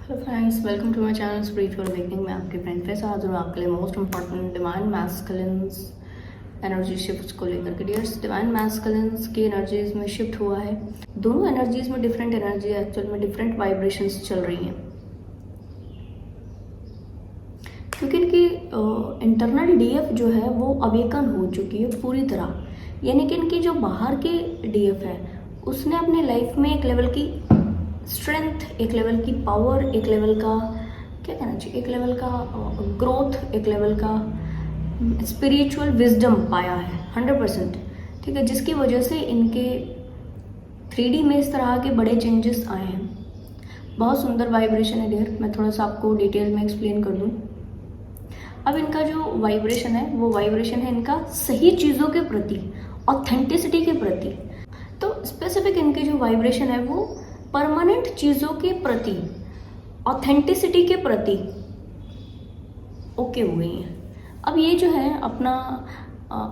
Hello friends, welcome to my channel spiritual awakening में आपके friend फैस हाजिर हूँ आपके लिए most important divine masculines energy shifts को लेकर के। डियर्स, डिवाइन मैस्कुलिन्स की एनर्जीज में शिफ्ट हुआ है। दोनों एनर्जीज में डिफरेंट एनर्जी, एक्चुअल में डिफरेंट वाइब्रेशंस चल रही हैं, क्योंकि इनकी इंटरनल डीएफ जो है वो अवेकन हो चुकी है पूरी तरह। यानी कि इनकी जो बाहर की डीएफ है उसने अपने लाइफ में एक लेवल की स्ट्रेंथ, एक लेवल की पावर, एक लेवल का क्या कहना चाहिए, एक लेवल का ग्रोथ, एक लेवल का स्पिरिचुअल विजडम पाया है 100%। ठीक है, जिसकी वजह से इनके 3D में इस तरह के बड़े चेंजेस आए हैं। बहुत सुंदर वाइब्रेशन है डियर, मैं थोड़ा सा आपको डिटेल में एक्सप्लेन कर दूँ। अब इनका जो वाइब्रेशन है वो वाइब्रेशन है इनका सही चीज़ों के प्रति, ऑथेंटिसिटी के प्रति। तो स्पेसिफिक इनकी जो वाइब्रेशन है वो परमानेंट चीज़ों के प्रति, ऑथेंटिसिटी के प्रति ओके हुए हैं। अब ये जो है अपना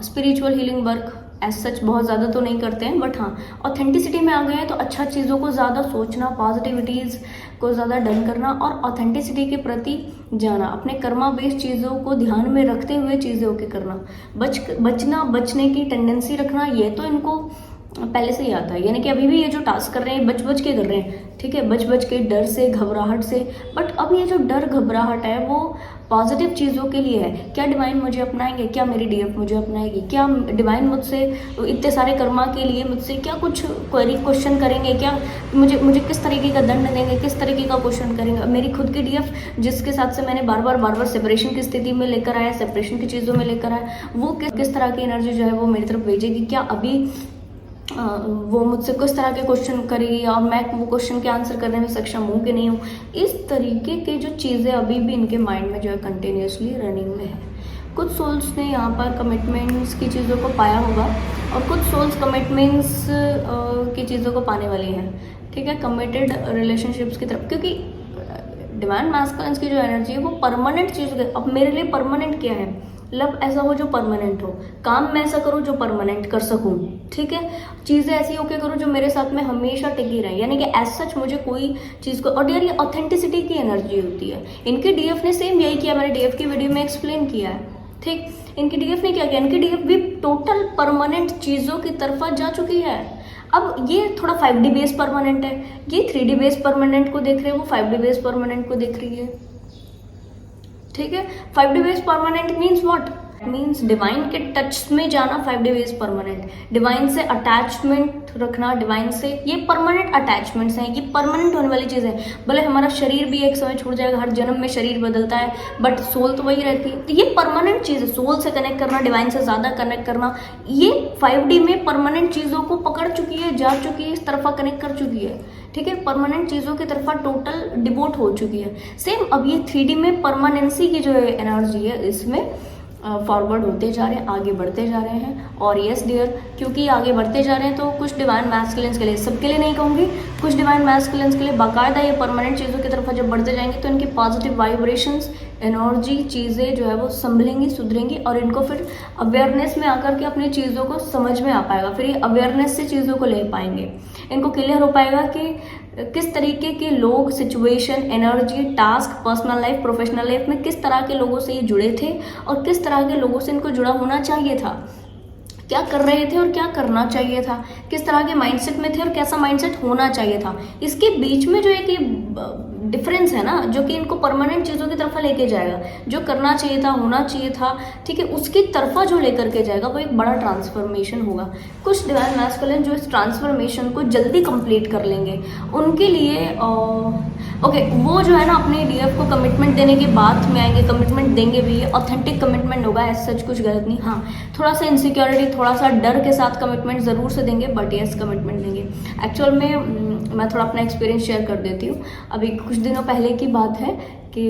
spiritual healing work as such बहुत ज़्यादा तो नहीं करते हैं, बट हाँ ऑथेंटिसिटी में आ गए हैं तो अच्छा चीज़ों को ज़्यादा सोचना, पॉजिटिविटीज़ को ज़्यादा डन करना और ऑथेंटिसिटी के प्रति जाना, अपने कर्मा बेस्ड चीज़ों को ध्यान में रखते हुए चीज़ों के करना, बचने की टेंडेंसी रखना, ये तो इनको पहले से ही आता है। यानी कि अभी भी ये जो टास्क कर रहे हैं बच के कर रहे हैं, ठीक है, बच के, डर से, घबराहट से। बट अब ये जो डर घबराहट है वो पॉजिटिव चीज़ों के लिए है। क्या डिवाइन मुझे अपनाएंगे, क्या मेरी डीएफ मुझे अपनाएगी, क्या डिवाइन मुझसे इतने सारे कर्मा के लिए मुझसे क्या कुछ क्वेश्चन करेंगे, क्या मुझे किस तरीके का दंड देंगे, किस तरीके का क्वेश्चन करेंगे। मेरी खुद की डीएफ जिसके साथ से मैंने बार बार सेपरेशन की स्थिति में लेकर आया, सेपरेशन की चीज़ों में लेकर आया, वो किस तरह की एनर्जी जो है वो मेरी तरफ भेजेगी। क्या अभी वो मुझसे किस तरह के क्वेश्चन करेगी और मैं वो क्वेश्चन के आंसर करने में सक्षम हूँ कि नहीं हूँ। इस तरीके के जो चीज़ें अभी भी इनके माइंड में जो है कंटिन्यूसली रनिंग में है। कुछ सोल्स ने यहाँ पर कमिटमेंट्स की चीज़ों को पाया होगा और कुछ सोल्स कमिटमेंट्स की चीज़ों को पाने वाली हैं। ठीक है, कमिटेड रिलेशनशिप्स की तरफ, क्योंकि डिवाइन मैस्कुलिन्स की जो एनर्जी है वो परमानेंट चीज़। अब मेरे लिए परमानेंट क्या है, लव ऐसा हो जो परमानेंट हो, काम मैं ऐसा करूँ जो परमानेंट कर सकूँ, ठीक है, चीज़ें ऐसी होके करूँ जो मेरे साथ में हमेशा टिकी रहे। यानी कि एज सच मुझे कोई चीज़ को, और यार ये ऑथेंटिसिटी की एनर्जी होती है। इनके डीएफ ने सेम यही किया, मैंने डीएफ की वीडियो में एक्सप्लेन किया है। ठीक, इनकी डीएफ ने क्या किया, इनकी डीएफ भी टोटल परमानेंट चीज़ों की तरफ जा चुकी है। अब ये थोड़ा 5D बेस परमानेंट है, ये 3D बेस परमानेंट को देख रहे हैं, वो 5D बेस परमानेंट को देख रही है। ठीक है, 5D base permanent means what, means divine के टच में जाना। 5D बेस परमानेंट, डिवाइन से अटैचमेंट रखना, डिवाइन से, ये परमानेंट अटैचमेंट्स हैं, ये परमानेंट होने वाली चीज़ है। भले हमारा शरीर भी एक समय छूट जाएगा, हर जन्म में शरीर बदलता है, बट सोल तो वही रहती है। तो ये परमानेंट चीज़ है, सोल से कनेक्ट करना, डिवाइन से ज़्यादा कनेक्ट करना, ये 5D में परमानेंट चीज़ों को पकड़ चुकी है, जा चुकी है, इस तरफा कनेक्ट कर चुकी है। ठीक है, परमानेंट चीज़ों की तरफा टोटल डिवोट हो चुकी है। सेम अब ये 3D में परमानेंसी की जो एनर्जी है इसमें फॉरवर्ड होते जा रहे हैं, आगे बढ़ते जा रहे हैं। और यस डियर, क्योंकि आगे बढ़ते जा रहे हैं तो कुछ डिवाइन मैस्कुलिन्स के लिए, सबके लिए नहीं कहूँगी, कुछ डिवाइन मैस्कुलिन्स के लिए बाकायदा ये परमानेंट चीज़ों की तरफ जब बढ़ते जाएंगे तो इनकी पॉजिटिव वाइब्रेशंस, एनर्जी, चीज़ें जो है वो संभलेंगी, सुधरेंगी और इनको फिर अवेयरनेस में आकर के अपनी चीज़ों को समझ में आ पाएगा। फिर ये अवेयरनेस से चीज़ों को ले पाएंगे, इनको क्लियर हो पाएगा कि किस तरीके के लोग, situation, energy, task, personal life, professional life में किस तरह के लोगों से ये जुड़े थे और किस तरह के लोगों से इनको जुड़ा होना चाहिए था, क्या कर रहे थे और क्या करना चाहिए था, किस तरह के माइंडसेट में थे और कैसा माइंडसेट होना चाहिए था। इसके बीच में जो एक ये डिफरेंस है ना, जो कि इनको परमानेंट चीज़ों की तरफ लेके जाएगा, जो करना चाहिए था, होना चाहिए था, ठीक है, उसकी तरफा जो लेकर के जाएगा वो एक बड़ा ट्रांसफॉर्मेशन होगा। कुछ डिवाइन मैस्कुलिन जो इस ट्रांसफॉर्मेशन को जल्दी कंप्लीट कर लेंगे, उनके लिए ओके, वो जो है ना अपने डीएफ को कमिटमेंट देने के बाद में आएंगे, कमिटमेंट देंगे भी, ऑथेंटिक कमिटमेंट होगा, एज सच कुछ गलत नहीं। हाँ, थोड़ा सा इनसिक्योरिटी, थोड़ा सा डर के साथ कमिटमेंट ज़रूर से देंगे, बट यस कमिटमेंट देंगे। एक्चुअल में मैं थोड़ा अपना एक्सपीरियंस शेयर कर देती हूँ। अभी कुछ दिनों पहले की बात है कि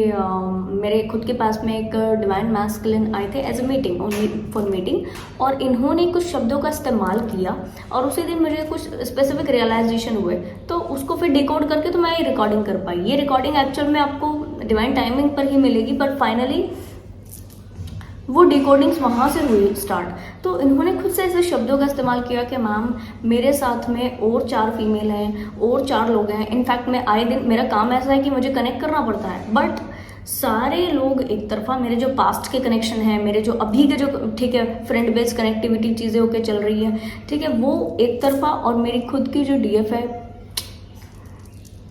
मेरे खुद के पास में एक डिवाइन मैस्कुलिन आए थे as a meeting, only for meeting, और इन्होंने कुछ शब्दों का इस्तेमाल किया और उसी दिन मुझे कुछ स्पेसिफिक रियलाइजेशन हुए, तो उसको फिर डिकोड करके तो मैं ये रिकॉर्डिंग कर पाई। ये रिकॉर्डिंग एक्चुअल में आपको डिवाइन टाइमिंग पर ही मिलेगी, पर फाइनली वो डिकोडिंग्स वहाँ से हुई स्टार्ट। तो इन्होंने खुद से ऐसे शब्दों का इस्तेमाल किया कि मैम मेरे साथ में और 4 फीमेल हैं और 4 लोग हैं, इनफैक्ट मैं आए दिन मेरा काम ऐसा है कि मुझे कनेक्ट करना पड़ता है, बट सारे लोग एक तरफा, मेरे जो पास्ट के कनेक्शन हैं, मेरे जो अभी के जो ठीक है फ्रेंड बेस कनेक्टिविटी चीज़ें होके चल रही है, ठीक है, वो एक तरफा, और मेरी खुद की जो डीएफ है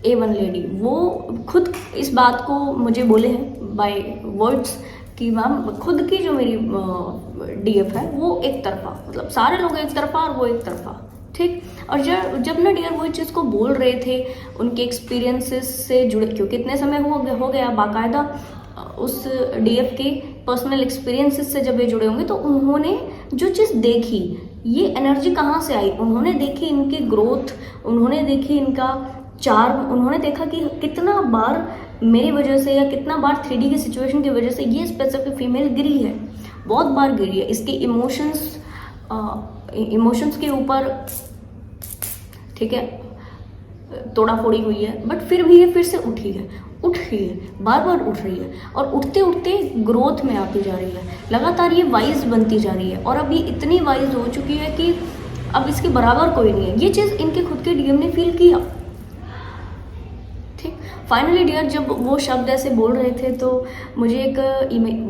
A1 लेडी, वो खुद इस बात को मुझे बोले हैं बाय वर्ड्स कि मैम खुद की जो मेरी डीएफ है वो एक तरफा, मतलब सारे लोग एक तरफा और वो एक तरफा, ठीक। और जब ना डियर वो इस चीज़ को बोल रहे थे उनके एक्सपीरियंसेस से जुड़े, क्योंकि इतने समय हो गया बाकायदा उस डीएफ के पर्सनल एक्सपीरियंसेस से जब ये जुड़े होंगे, तो उन्होंने जो चीज़ देखी, ये एनर्जी कहाँ से आई, उन्होंने देखी इनकी ग्रोथ, उन्होंने देखी इनका चार्म, उन्होंने देखा कि कितना बार मेरी वजह से या कितना बार 3D की सिचुएशन की वजह से ये स्पेसिफिक फीमेल गिरी है, बहुत बार गिरी है, इसके इमोशंस के ऊपर, ठीक है, तोड़ा फोड़ी हुई है, बट फिर भी ये फिर से उठ रही है, बार बार उठ रही है, और उठते उठते ग्रोथ में आती जा रही है, लगातार ये वाइज बनती जा रही है, और अब ये इतनी वाइज हो चुकी है कि अब इसके बराबर कोई नहीं है। ये चीज़ इनके खुद के डीएम ने फील किया, ठीक। फाइनली डियर जब वो शब्द ऐसे बोल रहे थे तो मुझे एक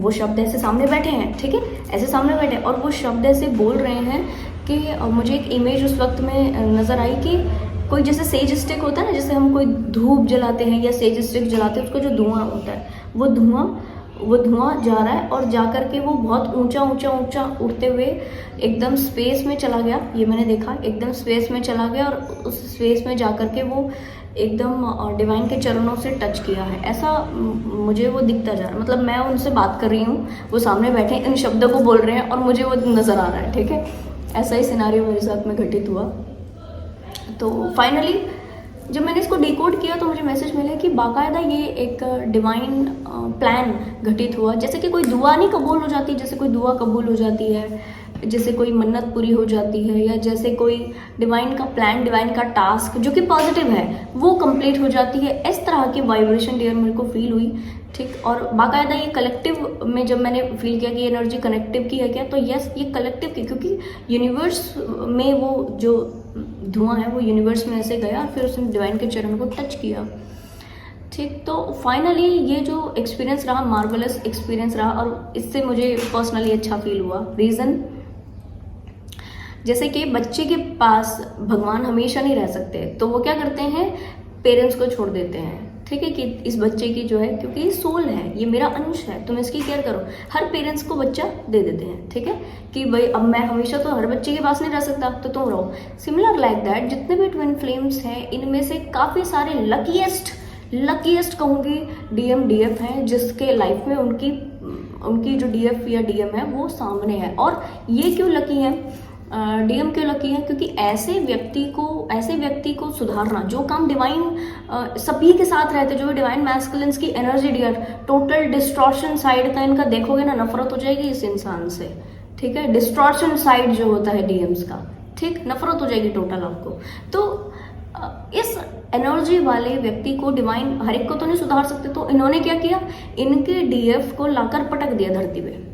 वो शब्द ऐसे सामने बैठे हैं, ठीक है, ऐसे सामने बैठे, और वो शब्द ऐसे बोल रहे हैं कि मुझे एक इमेज उस वक्त में नज़र आई कि कोई जैसे सेज स्टिक होता है ना, जैसे हम कोई धूप जलाते हैं या सेज स्टिक जलाते हैं, उसका जो धुआं होता है, वो धुआं जा रहा है, और जा कर के वो बहुत ऊंचा ऊंचा ऊंचा उड़ते हुए एकदम स्पेस में चला गया। ये मैंने देखा, एकदम स्पेस में चला गया, और उस स्पेस में जा कर के वो एकदम डिवाइन के चरणों से टच किया है, ऐसा मुझे वो दिखता जा रहा है। मतलब मैं उनसे बात कर रही हूँ, वो सामने बैठे इन शब्दों को बोल रहे हैं और मुझे वो नज़र आ रहा है, ठीक है। ऐसा ही सिनारियो मेरे साथ में घटित हुआ। तो फाइनली जब मैंने इसको डिकोड किया तो मुझे मैसेज मिला कि बाकायदा ये एक डिवाइन प्लान घटित हुआ, जैसे कि कोई दुआ नहीं कबूल हो जाती, जैसे कोई दुआ कबूल हो जाती है, जैसे कोई मन्नत पूरी हो जाती है, या जैसे कोई डिवाइन का प्लान, डिवाइन का टास्क जो कि पॉजिटिव है वो कंप्लीट हो जाती है, इस तरह की वाइब्रेशन डियर मेरे को फील हुई, ठीक। और बाकायदा ये कलेक्टिव में जब मैंने फील किया कि एनर्जी कनेक्टिव की है क्या, तो यस ये कलेक्टिव की, क्योंकि यूनिवर्स में वो जो धुआं है वो यूनिवर्स में ऐसे गया और फिर उसने डिवाइन के चरण को टच किया, ठीक। तो फाइनली ये जो एक्सपीरियंस रहा, मार्वलस एक्सपीरियंस रहा, और इससे मुझे पर्सनली अच्छा फील हुआ। रीज़न, जैसे कि बच्चे के पास भगवान हमेशा नहीं रह सकते, तो वो क्या करते हैं, पेरेंट्स को छोड़ देते हैं, ठीक है, कि इस बच्चे की जो है, क्योंकि ये सोल है, ये मेरा अंश है, तुम इसकी केयर करो, हर पेरेंट्स को बच्चा दे देते हैं, ठीक है, कि भाई अब मैं हमेशा तो हर बच्चे के पास नहीं रह सकता, तो तुम रहो। सिमिलर लाइक दैट जितने भी ट्विन फ्लेम्स हैं, इनमें से काफ़ी सारे लकीएस्ट कहूँगी डीएफ हैं, जिसके लाइफ में उनकी जो डीएफ या डीएम है वो सामने है। और ये क्यों लकी है, डीएम क्यों लकी है, क्योंकि ऐसे व्यक्ति को सुधारना, जो काम डिवाइन सभी के साथ रहते, जो डिवाइन मैस्कुलिन्स की एनर्जी डियर, टोटल डिस्ट्रॉर्शन साइड का इनका देखोगे ना, नफरत हो जाएगी इस इंसान से, ठीक है, डिस्ट्रॉर्शन साइड जो होता है डीएम्स का, ठीक, नफरत हो जाएगी टोटल आपको। तो इस एनर्जी वाले व्यक्ति को डिवाइन हर एक को तो नहीं सुधार सकते, तो इन्होंने क्या किया, इनके डीएफ को लाकर पटक दिया धरती पे,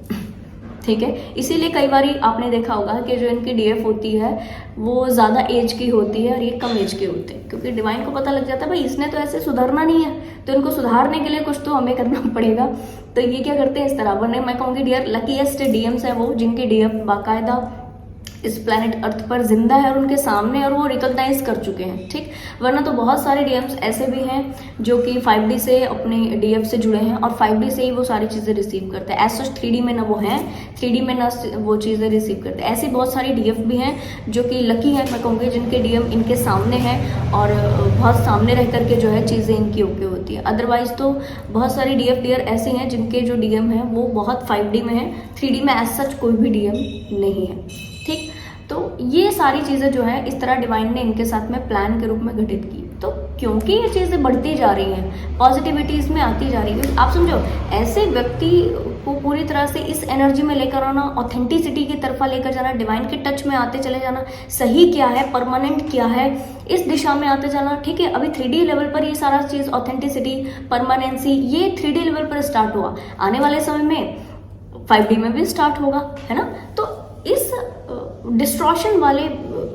ठीक है। इसीलिए कई बार आपने देखा होगा कि जो इनकी डीएफ होती है वो ज़्यादा एज की होती है और ये कम एज के होते हैं, क्योंकि डिवाइन को पता लग जाता है भाई इसने तो ऐसे सुधरना नहीं है, तो इनको सुधारने के लिए कुछ तो हमें करना पड़ेगा। तो ये क्या करते हैं इस तरह, वरना मैं कहूँगी डियर लकीएस्ट डीएम्स है वो, जिनकी डीएफ बाकायदा इस प्लैनेट अर्थ पर जिंदा है और उनके सामने, और वो रिकॉग्नाइज कर चुके हैं, ठीक। वरना तो बहुत सारे डीएम्स ऐसे भी हैं जो कि 5D से अपने डीएफ से जुड़े हैं और 5D से ही वो सारी चीज़ें रिसीव करते हैं। ऐसा 3D में ना वो हैं, 3D में ना वो चीज़ें रिसीव करते हैं। ऐसी बहुत सारी डीएफ भी हैं जो कि लकी हैं, मैं कहूँगी, जिनके डीएम इनके सामने हैं और बहुत सामने रह करके जो है चीज़ें इनकी ओके होती है। अदरवाइज तो बहुत सारी डीएफ डियर ऐसी हैं जिनके जो डीएम हैं वो बहुत 5D में है, 3D में एज सच कोई भी डीएम नहीं है, ठीक। तो ये सारी चीज़ें जो है इस तरह डिवाइन ने इनके साथ में प्लान के रूप में घटित की। तो क्योंकि ये चीज़ें बढ़ती जा रही हैं, पॉजिटिविटी इसमें आती जा रही है, आप समझो ऐसे व्यक्ति को पूरी तरह से इस एनर्जी में लेकर आना, ऑथेंटिसिटी की तरफ लेकर जाना, डिवाइन के टच में आते चले जाना, सही क्या है, परमानेंट क्या है, इस दिशा में आते जाना, ठीक है। अभी 3D लेवल पर ये सारा चीज़ ऑथेंटिसिटी, परमानेंसी, ये 3D लेवल पर स्टार्ट हुआ। आने वाले समय में 5D में भी स्टार्ट होगा, है ना। तो इस डिस्ट्रॉशन वाले,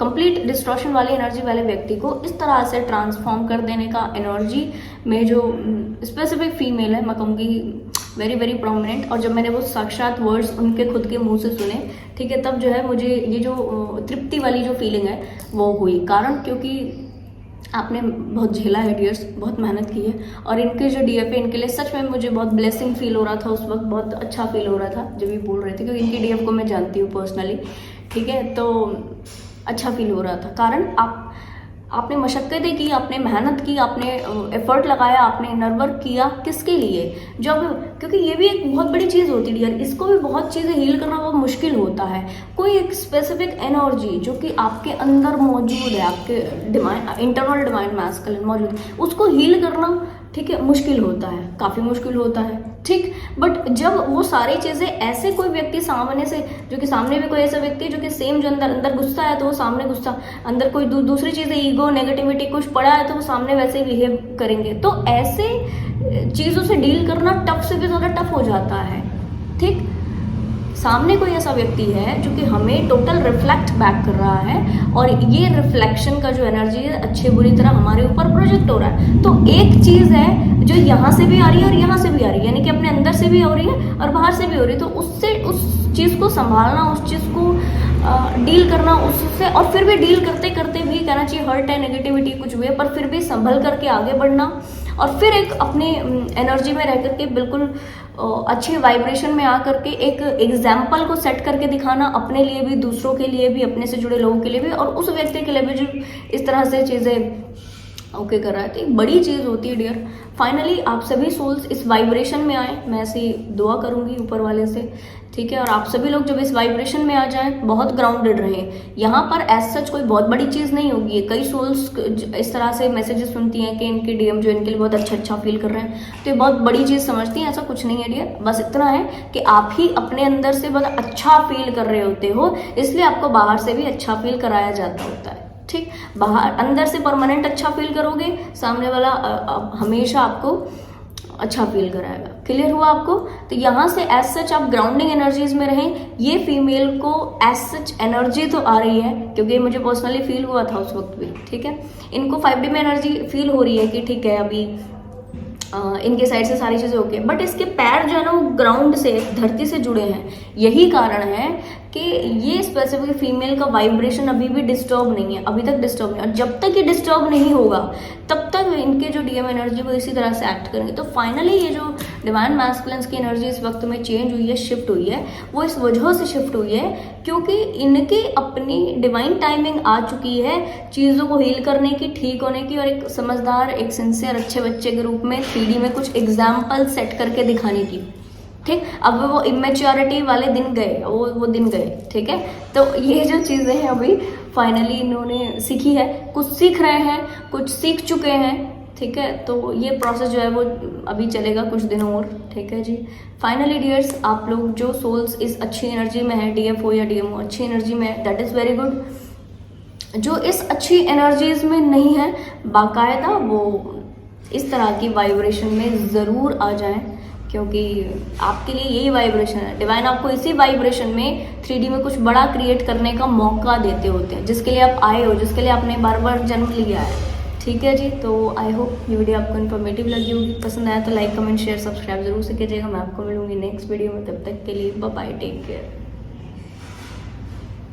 कंप्लीट डिस्ट्रॉशन वाले एनर्जी वाले व्यक्ति को इस तरह से ट्रांसफॉर्म कर देने का एनर्जी में जो स्पेसिफिक फीमेल है, मैं कहूँगी वेरी वेरी प्रोमिनेंट। और जब मैंने वो साक्षात वर्ड्स उनके खुद के मुंह से सुने, ठीक है, तब जो है मुझे ये जो तृप्ति वाली जो फीलिंग है वो हुई। कारण क्योंकि आपने बहुत झेला है डियर्स, बहुत मेहनत की है, और इनके जो डीएफ है इनके लिए सच में मुझे बहुत ब्लेसिंग फील हो रहा था उस वक्त, बहुत अच्छा फील हो रहा था जब ये बोल रहे थे, क्योंकि इनके डीएफ को मैं जानती हूँ पर्सनली, ठीक है। तो अच्छा फील हो रहा था। कारण आपने मशक्क़तें की, आपने मेहनत की, आपने एफर्ट लगाया, आपने इनर वर्क किया, किसके लिए? जब, क्योंकि ये भी एक बहुत बड़ी चीज़ होती है डियर, इसको भी बहुत चीज़ें हील करना बहुत मुश्किल होता है। कोई एक स्पेसिफिक एनर्जी जो कि आपके अंदर मौजूद है, आपके डिवाइन इंटरनल डिवाइन मैस्कुलिन मौजूद है, उसको हील करना, ठीक है, मुश्किल होता है, काफ़ी मुश्किल होता है, ठीक। बट जब वो सारी चीज़ें ऐसे कोई व्यक्ति सामने से, जो कि सामने भी कोई ऐसा व्यक्ति है जो कि सेम जो अंदर गुस्सा है तो वो सामने गुस्सा, अंदर कोई दूसरी चीज़ें ईगो नेगेटिविटी कुछ पड़ा है तो वो सामने वैसे बिहेव करेंगे। तो ऐसे चीज़ों से डील करना टफ से भी ज़्यादा टफ हो जाता है, ठीक। सामने कोई ऐसा व्यक्ति है जो कि हमें टोटल रिफ्लेक्ट बैक कर रहा है, और ये रिफ्लेक्शन का जो एनर्जी है अच्छे बुरी तरह हमारे ऊपर प्रोजेक्ट हो रहा है। तो एक चीज़ है जो यहाँ से भी आ रही है और यहाँ से भी आ रही है, यानी कि अपने अंदर से भी हो रही है और बाहर से भी हो रही है। तो उससे उस चीज़ को संभालना, उस चीज़ को डील करना उससे, और फिर भी डील करते करते भी कहना चाहिए हर्ट है, नेगेटिविटी कुछ भी है, पर फिर भी संभल करके आगे बढ़ना, और फिर एक अपनी एनर्जी में रह करके बिल्कुल अच्छे वाइब्रेशन में आ करके एक एग्जाम्पल को सेट करके दिखाना, अपने लिए भी, दूसरों के लिए भी, अपने से जुड़े लोगों के लिए भी, और उस व्यक्ति के लिए भी जो इस तरह से चीज़ें ओके कर रहा है। तो एक बड़ी चीज़ होती है डियर। फाइनली आप सभी सोल्स इस वाइब्रेशन में आए, मैं ऐसी दुआ करूंगी ऊपर वाले से, ठीक है। और आप सभी लोग जब इस वाइब्रेशन में आ जाएं, बहुत ग्राउंडेड रहें। यहाँ पर एज सच कोई बहुत बड़ी चीज़ नहीं होगी। कई सोल्स इस तरह से मैसेजेस सुनती हैं कि इनके डीएम जो इनके लिए बहुत अच्छा फील कर रहे हैं, तो ये बहुत बड़ी चीज़ समझती हैं। ऐसा कुछ नहीं है डियर, बस इतना है कि आप ही अपने अंदर से बहुत अच्छा फील कर रहे होते हो, इसलिए आपको बाहर से भी अच्छा फील कराया जाता होता है, ठीक। बाहर अंदर से परमानेंट अच्छा फील करोगे, सामने वाला हमेशा आपको अच्छा फील कराएगा। क्लियर हुआ आपको? तो यहाँ से एज सच आप ग्राउंडिंग एनर्जीज में रहें। ये फीमेल को एज सच एनर्जी तो आ रही है, क्योंकि मुझे पर्सनली फील हुआ था उस वक्त भी, ठीक है। इनको 5D में एनर्जी फील हो रही है कि ठीक है अभी इनके साइड से सारी चीज़ें ओके, बट इसके पैर जो है ना वो ग्राउंड से, धरती से जुड़े हैं। यही कारण है कि ये स्पेसिफिक फीमेल का वाइब्रेशन अभी भी डिस्टर्ब नहीं है, अभी तक डिस्टर्ब नहीं है। और जब तक ये डिस्टर्ब नहीं होगा तब तक इनके जो डीएम एनर्जी वो इसी तरह से एक्ट करेंगे। तो फाइनली ये जो डिवाइन मैस्कुलिन्स की एनर्जी इस वक्त में चेंज हुई है, शिफ्ट हुई है, वो इस वजह से शिफ्ट हुई है क्योंकि इनकी अपनी डिवाइन टाइमिंग आ चुकी है चीज़ों को हील करने की, ठीक होने की, और एक समझदार, एक सिंसियर अच्छे बच्चे के रूप में 3D में कुछ एग्जाम्पल सेट करके दिखाने की, ठीक। अब वो इमेच्योरिटी वाले दिन गए, वो दिन गए, ठीक है। तो ये जो चीज़ें हैं अभी फाइनली इन्होंने सीखी है, कुछ सीख रहे हैं, कुछ सीख चुके हैं, ठीक है। तो ये प्रोसेस जो है वो अभी चलेगा कुछ दिनों और, ठीक है जी। फाइनली डियर्स, आप लोग जो सोल्स इस अच्छी एनर्जी में है, डीएफ हो या डीएम हो, अच्छी एनर्जी में है, दैट इज़ वेरी गुड। जो इस अच्छी एनर्जीज में नहीं है, बाकायदा वो इस तरह की वाइब्रेशन में ज़रूर आ जाएं, क्योंकि आपके लिए यही वाइब्रेशन है। डिवाइन आपको इसी वाइब्रेशन में 3D में कुछ बड़ा क्रिएट करने का मौका देते होते हैं, जिसके लिए आप आए हो, जिसके लिए आपने बार बार जन्म लिया है, ठीक है जी। तो आई होप ये वीडियो आपको इन्फॉर्मेटिव लगी होगी। पसंद आया तो लाइक, कमेंट, शेयर, सब्सक्राइब जरूर से कीजिएगा। मैं आपको मिलूंगी नेक्स्ट वीडियो में, तब तक के लिए बाय बाय, टेक केयर।